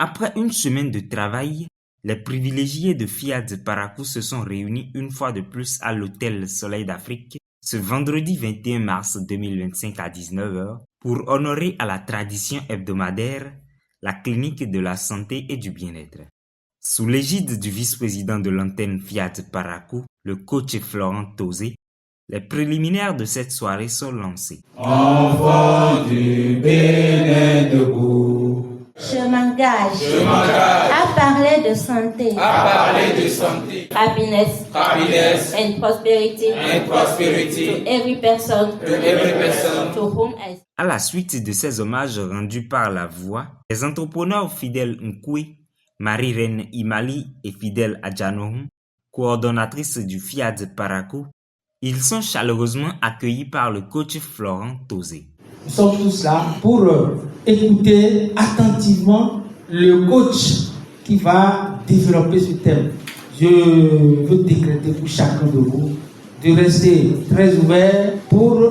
Après une semaine de travail, les privilégiés de Fiat Parakou se sont réunis une fois de plus à l'hôtel Soleil d'Afrique ce vendredi 21 mars 2025 à 19h pour honorer à la tradition hebdomadaire la clinique de la santé et du bien-être. Sous l'égide du vice-président de l'antenne Fiat Parakou, le coach Florent Tozé, les préliminaires de cette soirée sont lancés. Enfant du Bénin debout. Je m'engage à parler de santé, happiness and prosperity to every person to whom I... À la suite de ces hommages rendus par la voix, les entrepreneurs fidèles Nkwe, Marie-Reine Imali et fidèle Adjanohum, coordonnatrice du Fiat Parakou, ils sont chaleureusement accueillis par le coach Florent Tozé. Nous sommes tous là pour écouter attentivement le coach qui va développer ce thème. Je veux décréter pour chacun de vous de rester très ouvert pour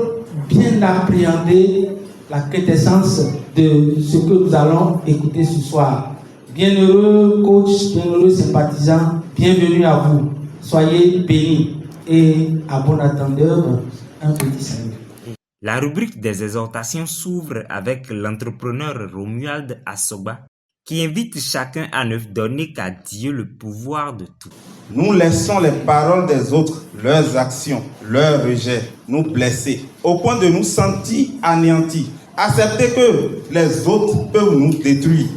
bien appréhender la quintessence de ce que nous allons écouter ce soir. Bienheureux coach, bienheureux sympathisants, bienvenue à vous. Soyez bénis et à bon attendeur, un petit salut. La rubrique des exhortations s'ouvre avec l'entrepreneur Romuald Assoba qui invite chacun à ne donner qu'à Dieu le pouvoir de tout. Nous laissons les paroles des autres, leurs actions, leurs rejets, nous blesser, au point de nous sentir anéantis. Accepter que les autres peuvent nous détruire,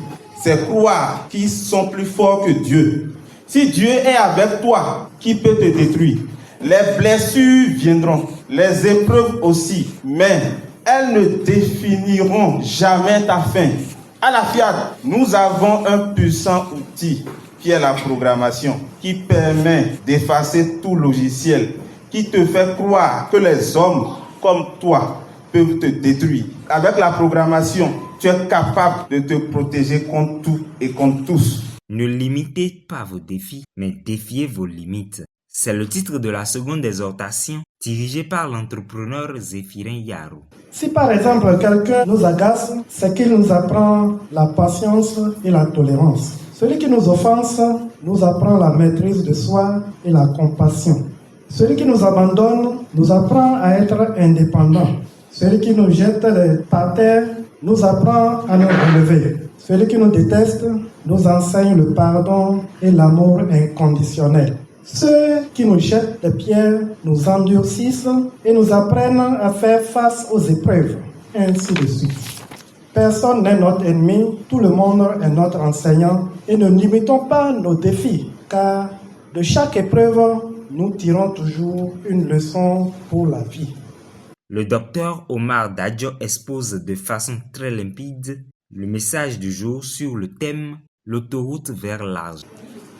c'est croire qu'ils sont plus forts que Dieu. Si Dieu est avec toi, qui peut te détruire? Les blessures viendront, les épreuves aussi, mais elles ne définiront jamais ta fin. À la Fiat, nous avons un puissant outil qui est la programmation, qui permet d'effacer tout logiciel, qui te fait croire que les hommes comme toi peuvent te détruire. Avec la programmation, tu es capable de te protéger contre tout et contre tous. Ne limitez pas vos défis, mais défiez vos limites. C'est le titre de la seconde exhortation dirigée par l'entrepreneur Zéphirin Yaro. Si par exemple quelqu'un nous agace, c'est qu'il nous apprend la patience et la tolérance. Celui qui nous offense nous apprend la maîtrise de soi et la compassion. Celui qui nous abandonne nous apprend à être indépendant. Celui qui nous jette par terre nous apprend à nous relever. Celui qui nous déteste nous enseigne le pardon et l'amour inconditionnel. Ceux qui nous jettent des pierres nous endurcissent et nous apprennent à faire face aux épreuves, ainsi de suite. Personne n'est notre ennemi, tout le monde est notre enseignant et ne limitons pas nos défis, car de chaque épreuve, nous tirons toujours une leçon pour la vie. Le docteur Omar Dadjo expose de façon très limpide le message du jour sur le thème « L'autoroute vers l'argent ».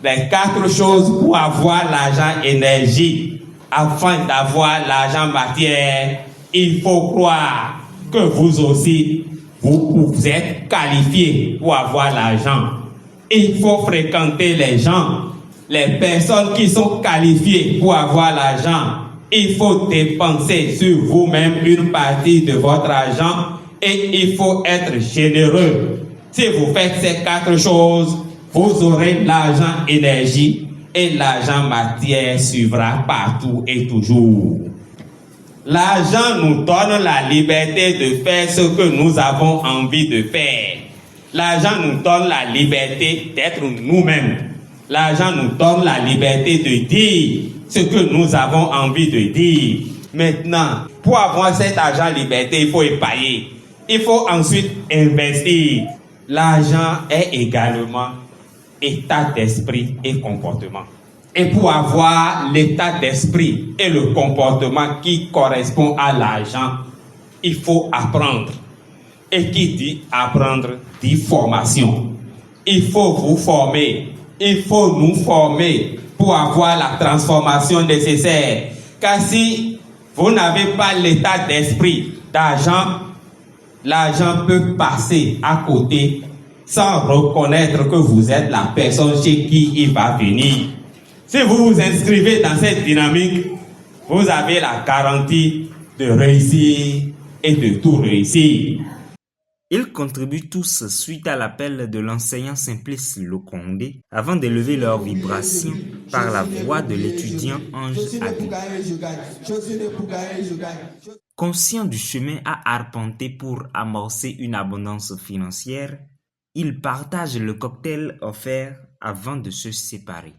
Les 4 choses pour avoir l'argent énergie. Afin d'avoir l'argent matière, il faut croire que vous aussi, vous êtes qualifié pour avoir l'argent. Il faut fréquenter les gens, les personnes qui sont qualifiées pour avoir l'argent. Il faut dépenser sur vous-même une partie de votre argent et il faut être généreux. Si vous faites ces 4 choses, vous aurez l'argent énergie et l'argent matière suivra partout et toujours. L'argent nous donne la liberté de faire ce que nous avons envie de faire. L'argent nous donne la liberté d'être nous-mêmes. L'argent nous donne la liberté de dire ce que nous avons envie de dire. Maintenant, pour avoir cet argent liberté, il faut épargner. Il faut ensuite investir. L'argent est également état d'esprit et comportement. Et pour avoir l'état d'esprit et le comportement qui correspond à l'argent, il faut apprendre. Et qui dit apprendre, dit formation. Il faut vous former. Il faut nous former pour avoir la transformation nécessaire. Car si vous n'avez pas l'état d'esprit d'argent, l'argent peut passer à côté sans reconnaître que vous êtes la personne chez qui il va venir. Si vous vous inscrivez dans cette dynamique, vous avez la garantie de réussir et de tout réussir. Ils contribuent tous suite à l'appel de l'enseignant Simplice Lokondé avant d'élever leurs vibrations par la voix de l'étudiant Ange Adé. Conscient du chemin à arpenter pour amorcer une abondance financière, ils partagent le cocktail offert avant de se séparer.